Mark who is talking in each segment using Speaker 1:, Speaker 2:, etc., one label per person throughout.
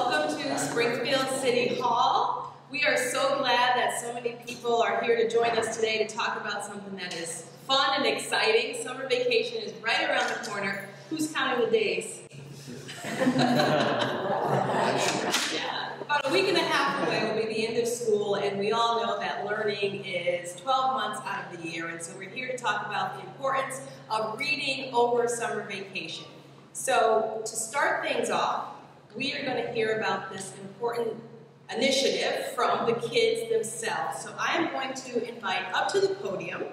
Speaker 1: Welcome to Springfield City Hall. We are so glad that so many people are here to join us today to talk about something that is fun and exciting. Summer vacation is right around the corner. Who's counting the days? Yeah. About a week and a half away will be the end of school, and we all know that learning is 12 months out of the year, and so we're here to talk about the importance of reading over summer vacation. So to start things off, we are going to hear about this important initiative from the kids themselves. So I am going to invite up to the podium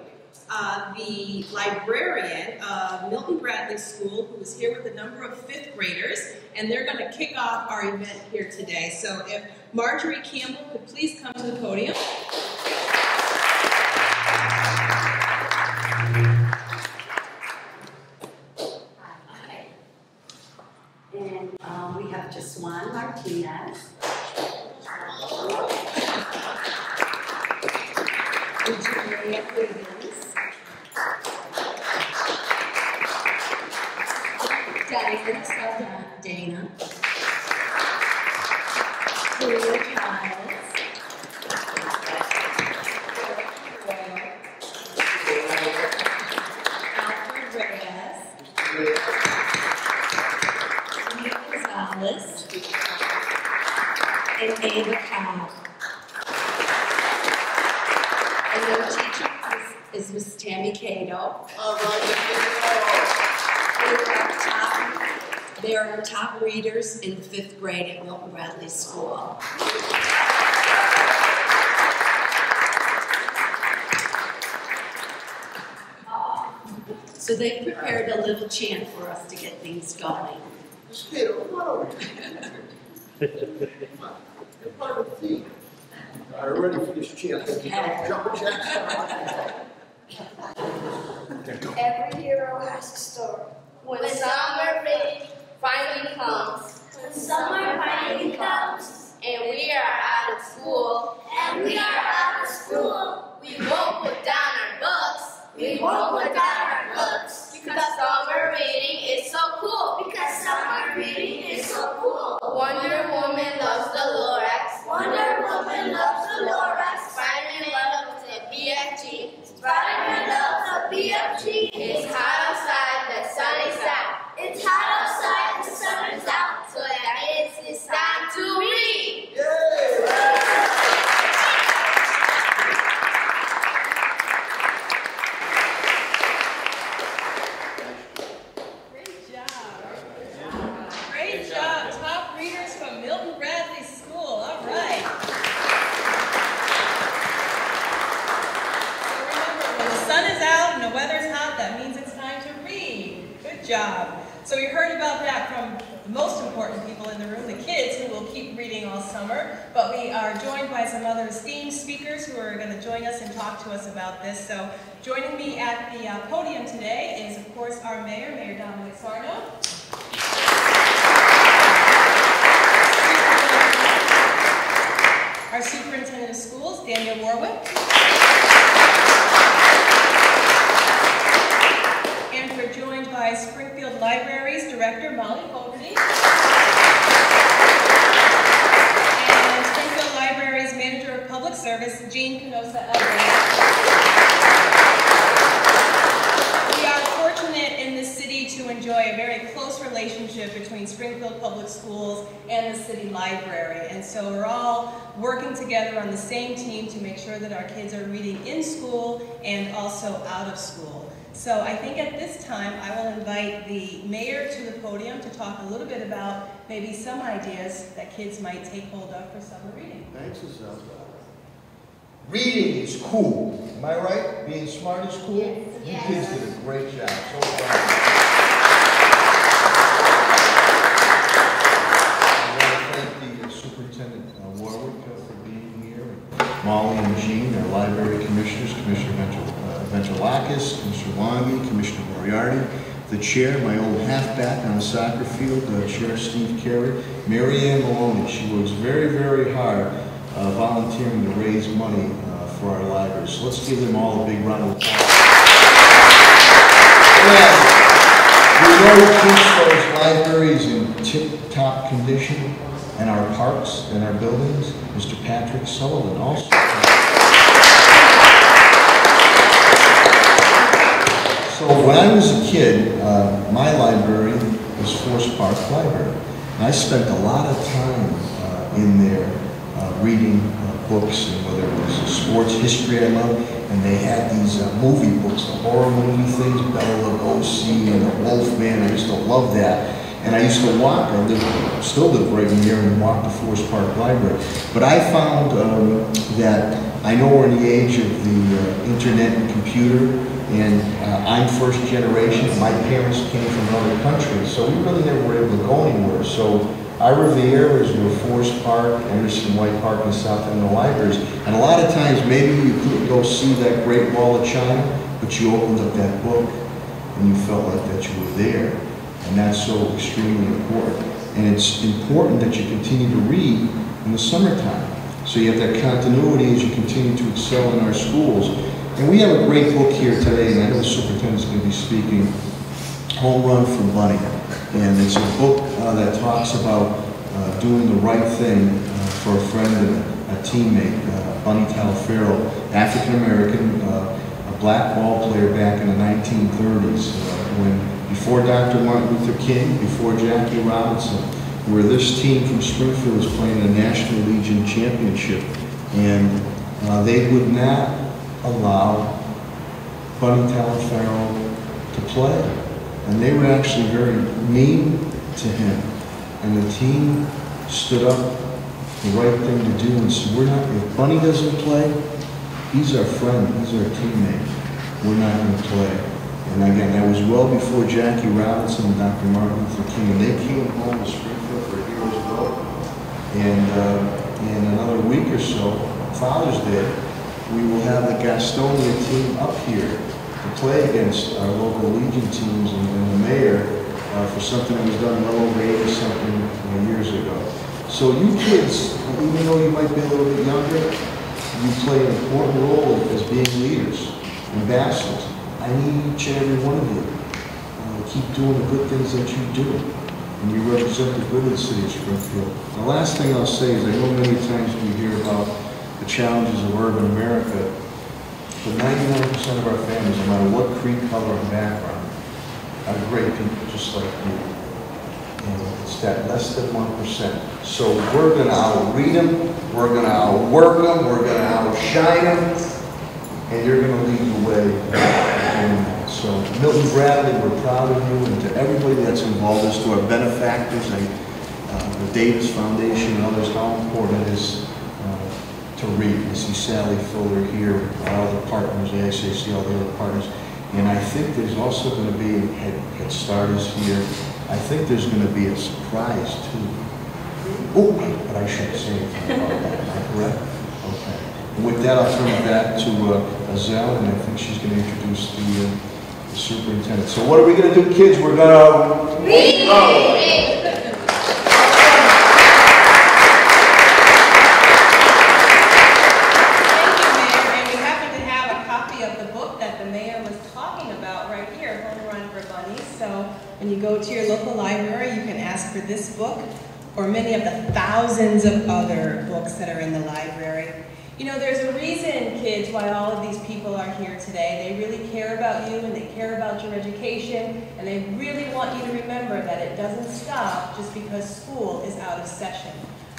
Speaker 1: the librarian of Milton Bradley School, who is here with a number of 5th graders, and they're going to kick off our event here today. So if Marjorie Campbell could please come to the podium.
Speaker 2: And we have just Juan Martinez. Virginia Williams. Dana. Julia Childs. Alfred Reyes. Gonzalez, and Ava Cobb. And their teacher is Miss Tammy Cato.
Speaker 3: All right,
Speaker 2: They are our top readers in 5th grade at Milton Bradley School. So they prepared a little chant for us to get things going.
Speaker 3: Miss Cato, come on over here. You're part of the team. Are you ready for this chant? Jumper jacks.
Speaker 4: Every hero has a story. When summer finally comes. When summer finally comes. And we are out of school. We won't put down our books. Because summer reading is so cool. Wonder Woman loves the Lorax. Spider-Man loves the BFG. It's hot outside, the sun is out. So that means it's time to read.
Speaker 1: Great job. Top readers from Milton Bradley School. All right. So remember, when the sun is out and the weather's hot, that means it's time to read. Good job. So you heard about that from the most important people in the room, the kids, who will keep reading all summer. But we are joined by some other esteemed speakers who are going to join us and talk to us about this. So joining me at the podium today is, of course, our mayor, Mayor Dominic Sarno. Our superintendent of schools, Daniel Warwick. And we're joined by Springfield Libraries Director, Molly Fogarty. And Springfield Libraries Manager of Public Service, Jean Canosa-Elbridge. We are fortunate in this city to enjoy a very close relationship between Springfield Public Schools and the city library. And so we're all working together on the same team to make sure that our kids are reading in school and also out of school. So I think at this time I will invite the mayor to the podium to talk a little bit about maybe some ideas that kids might take hold of for summer reading.
Speaker 3: Thanks, Isabel.
Speaker 5: Reading is cool. Am I right? Being smart is cool? You kids did a great job. So proud. I want to thank the Superintendent Warwick for being here. Molly and Jean, our library commissioners, Commissioner Venturlakis, Commissioner Wangi, Commissioner Moriarty, the chair, my old halfback on the soccer field, Chair Steve Carey, Mary Ann Maloney. She works very, very hard volunteering to raise money for our libraries. So let's give them all a big round of applause. We know who keeps those libraries in tip-top condition. and our parks and our buildings, Mr. Patrick Sullivan also. So when I was a kid, my library was Forest Park Library. And I spent a lot of time in there reading books, and whether it was sports history I loved, and they had these movie books, the horror movie things, Bela Lugosi and the Wolfman. I used to love that. And I used to walk, still live right near and walk to Forest Park Library. But I found that I know we're in the age of the internet and computer, and I'm first generation. My parents came from another country, so we really never were able to go anywhere. So I revere is where Forest Park, Anderson White Park, and South End of the libraries. And a lot of times, maybe you couldn't go see that Great Wall of China, but you opened up that book, and you felt like that you were there. And that's so extremely important. And it's important that you continue to read in the summertime. So you have that continuity as you continue to excel in our schools. And we have a great book here today, and I know the superintendent's going to be speaking, Home Run for Bunny. And it's a book that talks about doing the right thing for a friend and a teammate, Bunny Talaferro, African-American, a black ball player back in the 1930s, before Dr. Martin Luther King, before Jackie Robinson, where this team from Springfield was playing the National Legion Championship, and they would not allow Bunny Talaferro to play. And they were actually very mean to him. And the team stood up, the right thing to do, and said, if Bunny doesn't play, he's our friend, he's our teammate. We're not going to play. And again, that was well before Jackie Robinson and Dr. Martin Luther King. And they came home to Springfield for Heroes Vote. And in another week or so, Father's Day, we will have the Gastonia team up here to play against our local Legion teams and the mayor for something that was done well over 80-something years ago. So you kids, even though you might be a little bit younger, you play an important role as being leaders, ambassadors. I need each and every one of you to keep doing the good things that you do. And you represent the good of the city of Springfield. The last thing I'll say is I know many times we hear about the challenges of urban America, but 99% of our families, no matter what creed, color, and background, are great people just like you. And it's that less than 1%. So we're going to outread them, we're going to outwork them, we're going to outshine them, and you're going to lead the way. So Milton Bradley, we're proud of you, and to everybody that's involved, as to our benefactors, the Davis Foundation and others, how important it is to read. You see Sally Fuller here, all the partners, the ASAC, all the other partners. And I think there's also going to be, Head Start is here, I think there's going to be a surprise too. Oh, but I shouldn't say anything about that, am I correct? Okay. And with that, I'll turn it back to Azelle, and I think she's going to introduce the superintendent. So what are we going to do, kids? We're going to read!
Speaker 1: When you go to your local library, you can ask for this book or many of the thousands of other books that are in the library. You know, there's a reason, kids, why all of these people are here today. They really care about you and they care about your education, and they really want you to remember that it doesn't stop just because school is out of session.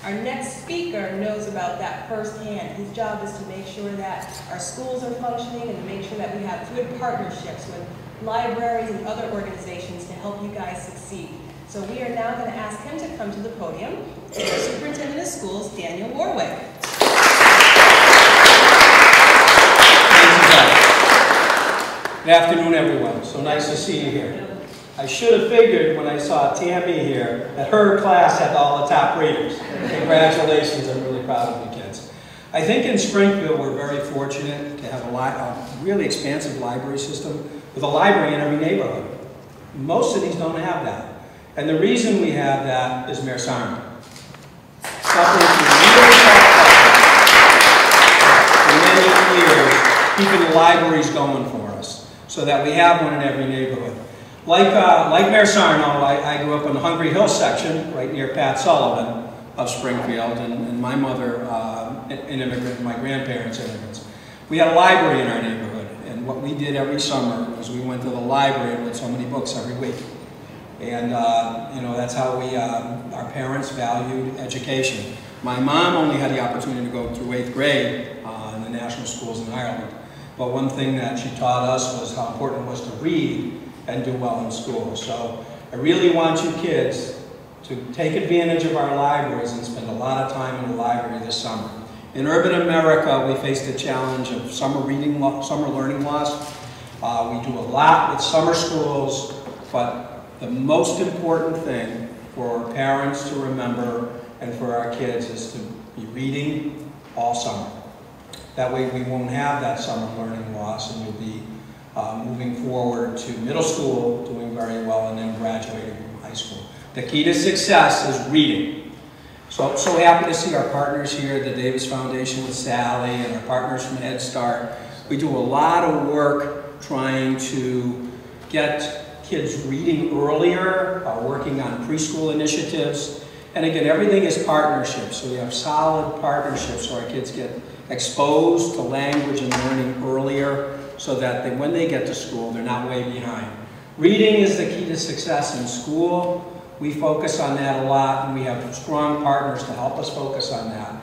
Speaker 1: Our next speaker knows about that firsthand. His job is to make sure that our schools are functioning and to make sure that we have good partnerships with libraries and other organizations to help you guys succeed. So we are now going to ask him to come to the podium. Our Superintendent of Schools, Daniel Warwick.
Speaker 6: Good afternoon, everyone. So nice to see you here. I should have figured when I saw Tammy here that her class had all the top readers. Congratulations, I'm really proud of you kids. I think in Springfield we're very fortunate to have a really expansive library system with a library in every neighborhood. Most cities don't have that. And the reason we have that is Mayor Sarno. Suffering from real tough for many years, keeping the libraries going for us so that we have one in every neighborhood. Like Mayor Sarno, I grew up in the Hungry Hill section, right near Pat Sullivan. of Springfield, and my mother, an immigrant, and my grandparents immigrants. We had a library in our neighborhood, and what we did every summer was we went to the library and read so many books every week. And you know, that's how we, our parents valued education. My mom only had the opportunity to go through 8th grade in the national schools in Ireland. But one thing that she taught us was how important it was to read and do well in school. So I really want you kids to take advantage of our libraries and spend a lot of time in the library this summer. In urban America, we face the challenge of summer learning loss. We do a lot with summer schools, but the most important thing for parents to remember and for our kids is to be reading all summer. That way we won't have that summer learning loss, and you'll be moving forward to middle school, doing very well, and then graduating from high school. The key to success is reading. So happy to see our partners here, the Davis Foundation with Sally, and our partners from Head Start. We do a lot of work trying to get kids reading earlier, working on preschool initiatives. And again, everything is partnerships, so we have solid partnerships so our kids get exposed to language and learning earlier so that when they get to school, they're not way behind. Reading is the key to success in school. We focus on that a lot, and we have strong partners to help us focus on that.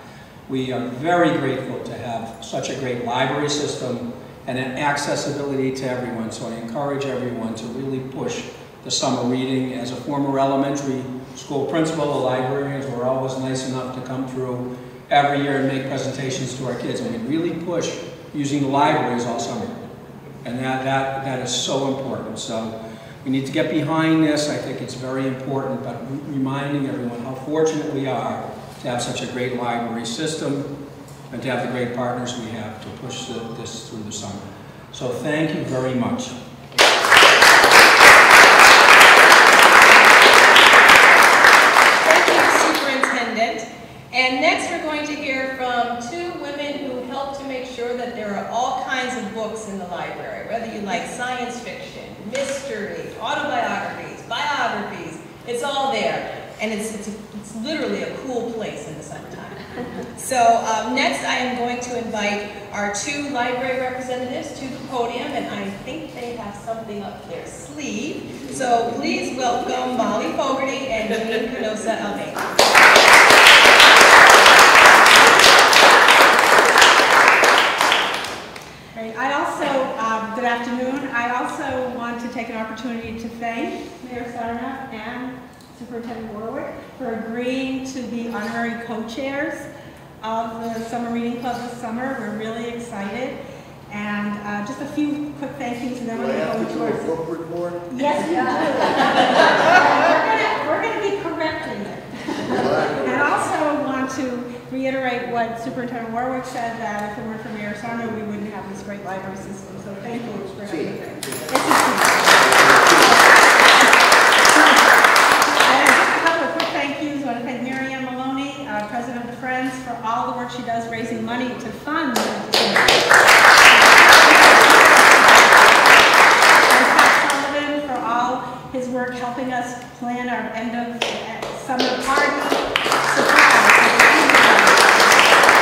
Speaker 6: We are very grateful to have such a great library system and an accessibility to everyone, so I encourage everyone to really push the summer reading. As a former elementary school principal, the librarians were always nice enough to come through every year and make presentations to our kids, and we really push using the libraries all summer. And that is so important. So we need to get behind this. I think it's very important, but reminding everyone how fortunate we are to have such a great library system and to have the great partners we have to push this through the summer. So thank you very much.
Speaker 1: Thank you, Superintendent. And next we're going to hear from two women who help to make sure that there are all kinds of books in the library, whether you like science fiction, mystery, autobiographies, biographies, it's all there. And it's literally a cool place in the summertime. So next I am going to invite our two library representatives to the podium, and I think they have something up their sleeve. So please welcome Molly Fogarty and Jean Canosa Almeida.
Speaker 7: Good afternoon. I also want to take an opportunity to thank Mayor Sarna and Superintendent Warwick for agreeing to be honorary co-chairs of the Summer Reading Club this summer. We're really excited. And just a few quick thank yous, and then we're going to go into our
Speaker 3: corporate board.
Speaker 7: Yes, we do. We're going to be correcting it. And also want to reiterate what Superintendent Warwick said, that if it weren't for Mayor Sarno, we wouldn't have this great library system. So thank you for everything. And just a couple of quick thank yous. I want to thank Mary Ann Maloney, President of the Friends, for all the work she does raising money to fund his work helping us plan our end of summer party surprise.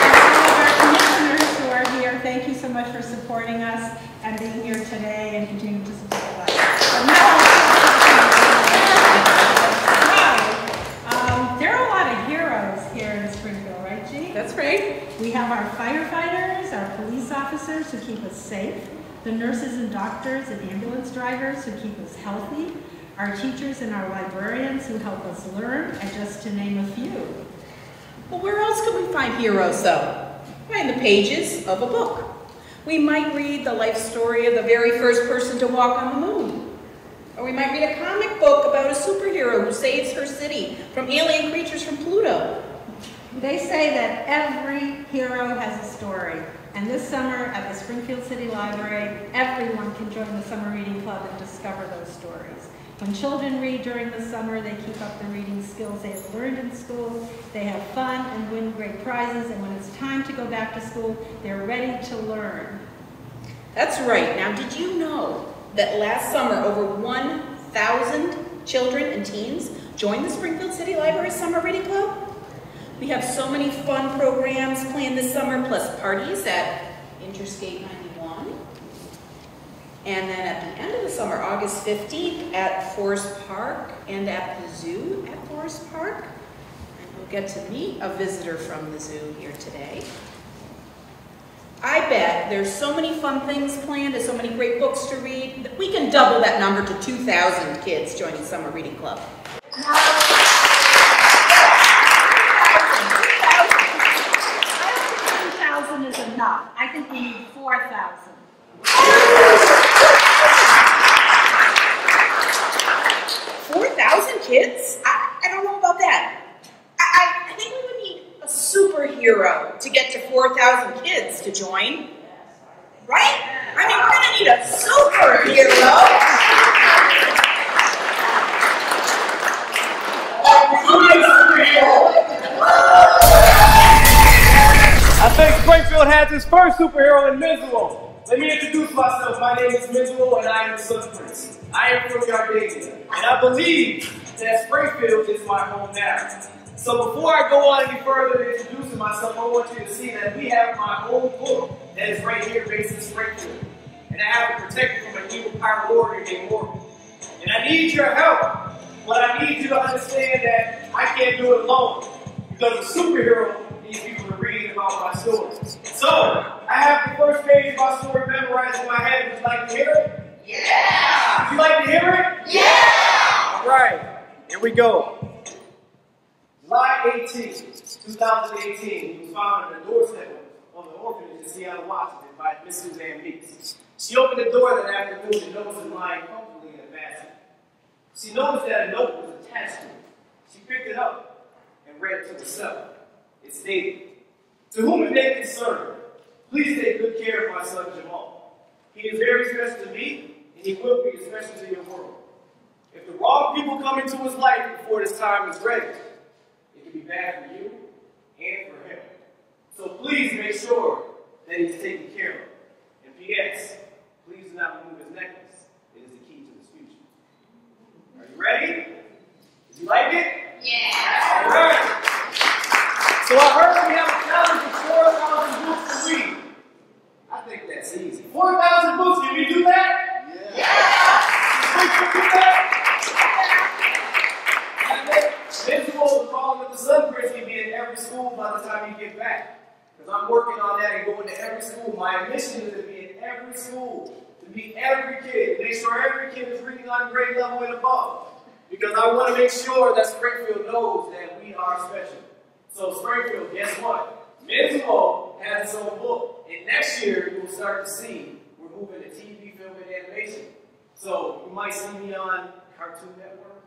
Speaker 7: And all of our commissioners who are here, thank you so much for supporting us and being here today and continuing to support us. There are a lot of heroes here in Springfield, right, Jean?
Speaker 1: That's right.
Speaker 7: We have our firefighters, our police officers who keep us safe, the nurses and doctors and ambulance drivers who keep us healthy, our teachers and our librarians who help us learn, and just to name a few.
Speaker 8: Well, where else could we find heroes, though? In the pages of a book. We might read the life story of the very first person to walk on the moon. Or we might read a comic book about a superhero who saves her city from alien creatures from Pluto.
Speaker 7: They say that every hero has a story. And this summer at the Springfield City Library, everyone can join the Summer Reading Club and discover those stories. When children read during the summer, they keep up the reading skills they have learned in school, they have fun and win great prizes, and when it's time to go back to school, they're ready to learn.
Speaker 8: That's right. Now, did you know that last summer over 1,000 children and teens joined the Springfield City Library Summer Reading Club? We have so many fun programs planned this summer, plus parties at Interstate 91. And then at the end of the summer, August 15th, at Forest Park and at the zoo at Forest Park. And we'll get to meet a visitor from the zoo here today. I bet there's so many fun things planned and so many great books to read that we can double that number to 2,000 kids joining Summer Reading Club. I
Speaker 7: don't think 2,000 is enough. I think we need 4,000.
Speaker 8: 4,000 kids? I don't know about that. I think we would need a superhero to get to 4,000 kids to join. Right? I mean, we're going to need a superhero.
Speaker 9: I think Springfield has its first superhero in Mizuo. Let me introduce myself. My name is Mizuo and I am the Sun Prince. I am from Gardenia, and I believe that Springfield is my home now. So before I go on any further in introducing myself, I want you to see that we have my own book that is right here based in Springfield. And I have to protect it from an evil pirate warrior named Morgan. And I need your help. But I need you to understand that I can't do it alone. Because a superhero needs people to read about my story. So, I have the first page of my story memorized in my head. Would you like to hear it? Yeah! Would you like to hear it? Yeah! All right, here we go. July 18, 2018, he was found on the doorstep of the orphanage in Seattle, Washington by Miss Suzanne Meeks. She opened the door that afternoon and noticed it lying comfortably in a basket. She noticed that a note was attached to it. She picked it up and read it to herself. It stated, "To whom it may concern, please take good care of my son Jamal. He is very special to me, and he will be special to your world. If the wrong people come into his life before this time is ready, it can be bad for you and for him. So please make sure that he's taken care of. And P.S., please do not remove his necklace. It is the key to his future." Are you ready? Did you like it? Yeah. All right. So I heard we have a challenge of 4,000 books to read. I think that's easy. 4,000 books, can we do that? Yeah. Can we do that? Mizuo is calling it the Sun Prince can be in every school by the time you get back. Because I'm working on that and going to every school. My mission is to be in every school, to meet every kid, make sure every kid is reading on grade level and above. Because I want to make sure that Springfield knows that we are special. So Springfield, guess what? Mizuo has its own book. And next year, you will start to see we're moving to TV, film, and animation. So you might see me on Cartoon Network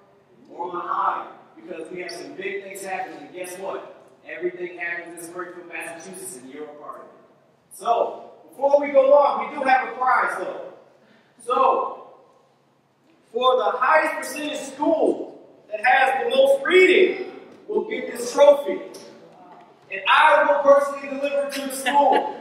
Speaker 9: or on High, because we have some big things happening. And guess what? Everything happens in Springfield, Massachusetts, and you're a part of it. So, before we go on, we do have a prize, though. So, for the highest percentage school that has the most reading will get this trophy. And I will personally deliver it to the school.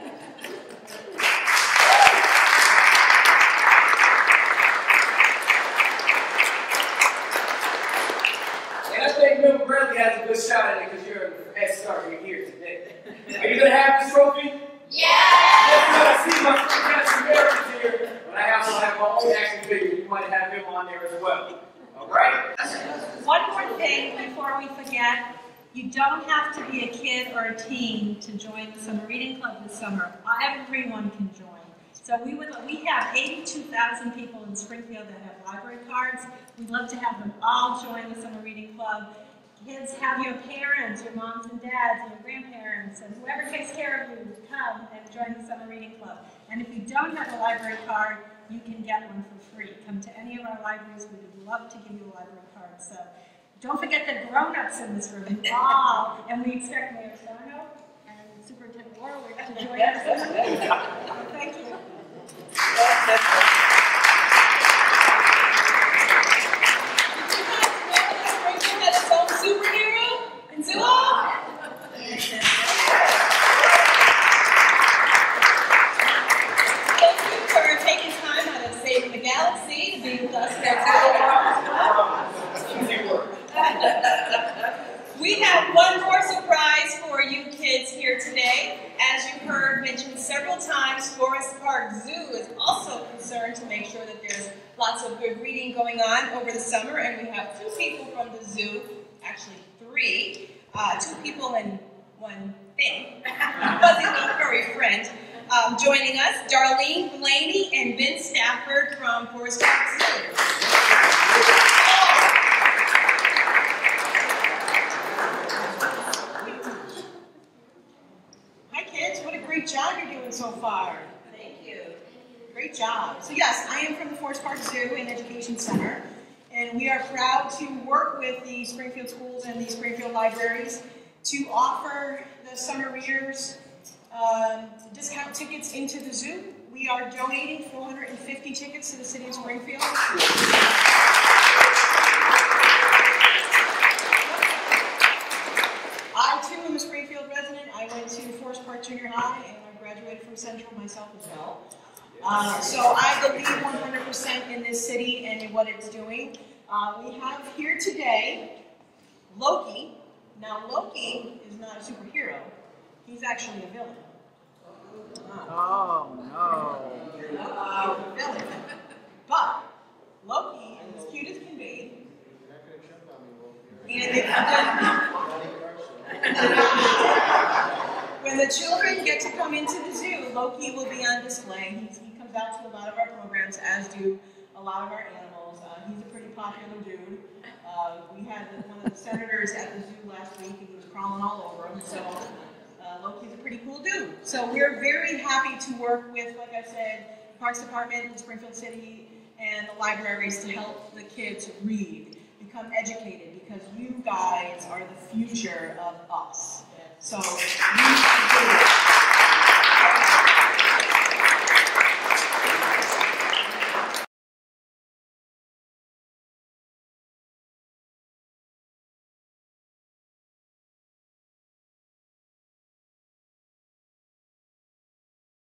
Speaker 9: And I think Bill Bradley has a good shot at it because you're a head start. You're here today. Are you going to have this trophy? Yeah! Yes, I see my friend Pastor Americans here, but I also have my own action figure. You might have him on there as well. All right?
Speaker 7: One more thing before we forget. You don't have to be a kid or a teen to join the Summer Reading Club this summer. Everyone can join. So we have 82,000 people in Springfield that have library cards. We'd love to have them all join the Summer Reading Club. Kids, have your parents, your moms and dads, and your grandparents, and whoever takes care of you come and join the Summer Reading Club. And if you don't have a library card, you can get one for free. Come to any of our libraries. We would love to give you a library card. So don't forget the grown-ups in this room, all, and we expect Mayor Sarno and Superintendent Warwick to join us. Thank you.
Speaker 8: Springfield has its own superhero in Zillow? Thank you for taking time out of saving the galaxy to be with us here at Zillow. We have one more surprise to make sure that there's lots of good reading going on over the summer. And we have 2 people from the zoo, actually 3, 2 people and 1 thing, fuzzy little furry friend, joining us, Darlene Blaney and Vince Stafford from Forest Park Zoo. Hi kids, what a great job you're doing so far.
Speaker 1: Thank you.
Speaker 8: Great job. So yes, I am from the Forest Park Zoo and Education Center, and we are proud to work with the Springfield schools and the Springfield libraries to offer the summer readers discount tickets into the zoo. We are donating 450 tickets to the City of Springfield. I too am a Springfield resident. I went to Forest Park Junior High and I graduated from Central myself as well. So I believe 100% in this city and in what it's doing. We have here today Loki. Now Loki is not a superhero. He's actually a villain.
Speaker 9: Oh, no.
Speaker 8: Villain. But Loki is as cute as can be. And when the children get to come into the zoo, Loki will be on display. He comes out to a lot of our programs, as do a lot of our animals. He's a pretty popular dude. We had one of the senators at the zoo last week, and he was crawling all over him. So Loki's a pretty cool dude. So we're very happy to work with, like I said, the Parks Department, the Springfield City, and the libraries to help the kids read, become educated, because you guys are the future of us. So you should do it.